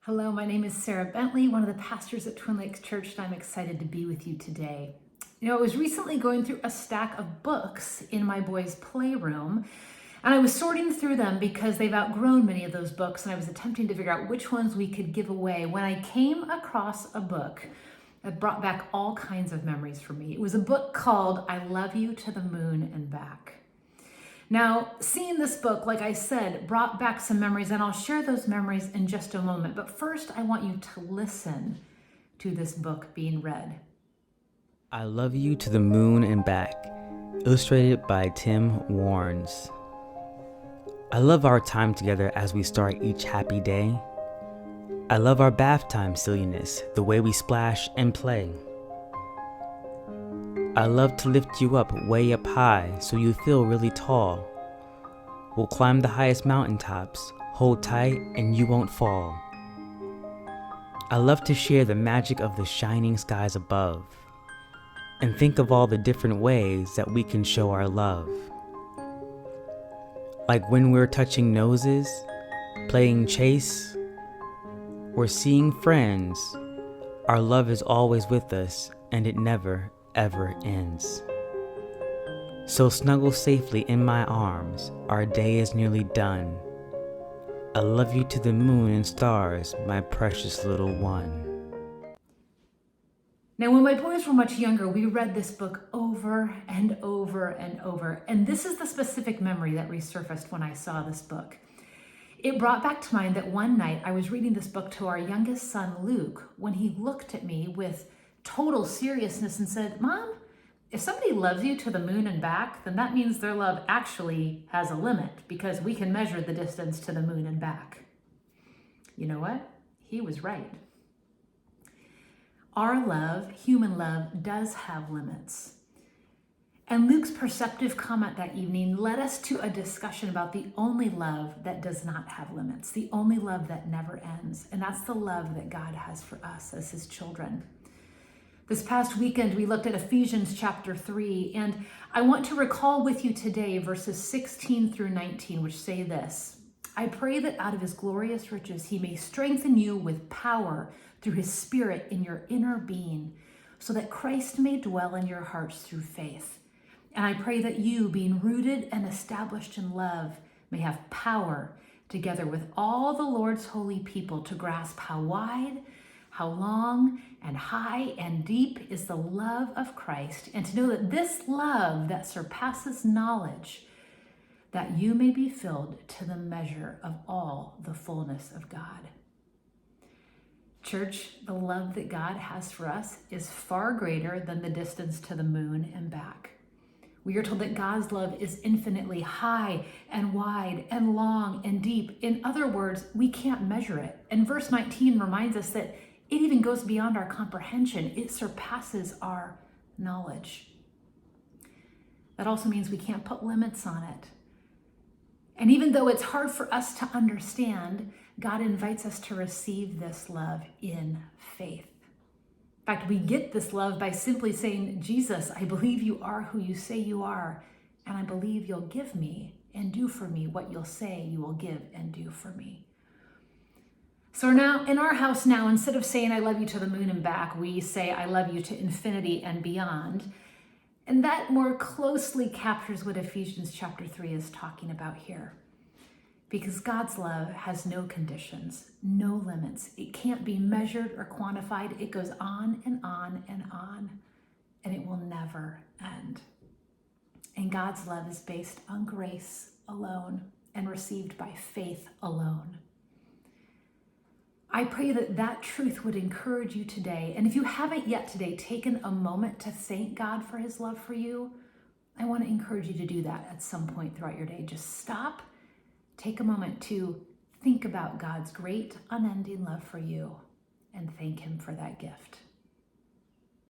Hello, my name is Sara Bentley, one of the pastors at Twin Lakes Church, and I'm excited to be with you today. I was recently going through a stack of books in my boys' playroom, and I was sorting through them because they've outgrown many of those books, and I was attempting to figure out which ones we could give away when I came across a book that brought back all kinds of memories for me. It was a book called I Love You to the Moon and Back. Now, seeing this book, like I said, brought back some memories, and I'll share those memories in just a moment. But first, I want you to listen to this book being read. I Love You to the Moon and Back, illustrated by Tim Warnes. I love our time together as we start each happy day. I love our bath time silliness, the way we splash and play. I love to lift you up way up high so you feel really tall. We'll climb the highest mountaintops, hold tight and you won't fall. I love to share the magic of the shining skies above and think of all the different ways that we can show our love. Like when we're touching noses, playing chase, or seeing friends, our love is always with us and it never ever ends. So snuggle safely in my arms, our day is nearly done. I love you to the moon and stars, my precious little one. Now, when my boys were much younger, we read this book over and over and over. And this is the specific memory that resurfaced when I saw this book. It brought back to mind that one night I was reading this book to our youngest son, Luke, when he looked at me with total seriousness and said, "Mom, if somebody loves you to the moon and back, then that means their love actually has a limit because we can measure the distance to the moon and back." You know what? He was right. Our love, human love, does have limits. And Luke's perceptive comment that evening led us to a discussion about the only love that does not have limits, the only love that never ends, and that's the love that God has for us as his children. This past weekend, we looked at Ephesians chapter 3, and I want to recall with you today verses 16 through 19, which say this: "I pray that out of his glorious riches he may strengthen you with power through his Spirit in your inner being, so that Christ may dwell in your hearts through faith. And I pray that you, being rooted and established in love, may have power, together with all the Lord's holy people, to grasp how wide, how long, and high and deep is the love of Christ, and to know that this love that surpasses knowledge, that you may be filled to the measure of all the fullness of God." Church, the love that God has for us is far greater than the distance to the moon and back. We are told that God's love is infinitely high and wide and long and deep. In other words, we can't measure it. And verse 19 reminds us that it even goes beyond our comprehension. It surpasses our knowledge. That also means we can't put limits on it. And even though it's hard for us to understand, God invites us to receive this love in faith. In fact, we get this love by simply saying, "Jesus, I believe you are who you say you are, and I believe you'll give me and do for me what you'll say you will give and do for me." So now, in our house now, instead of saying "I love you to the moon and back," we say "I love you to infinity and beyond." And that more closely captures what Ephesians chapter 3 is talking about here. Because God's love has no conditions, no limits. It can't be measured or quantified. It goes on and on and on, and it will never end. And God's love is based on grace alone and received by faith alone. I pray that that truth would encourage you today. And if you haven't yet today taken a moment to thank God for his love for you, I want to encourage you to do that at some point throughout your day. Just stop, take a moment to think about God's great unending love for you and thank him for that gift.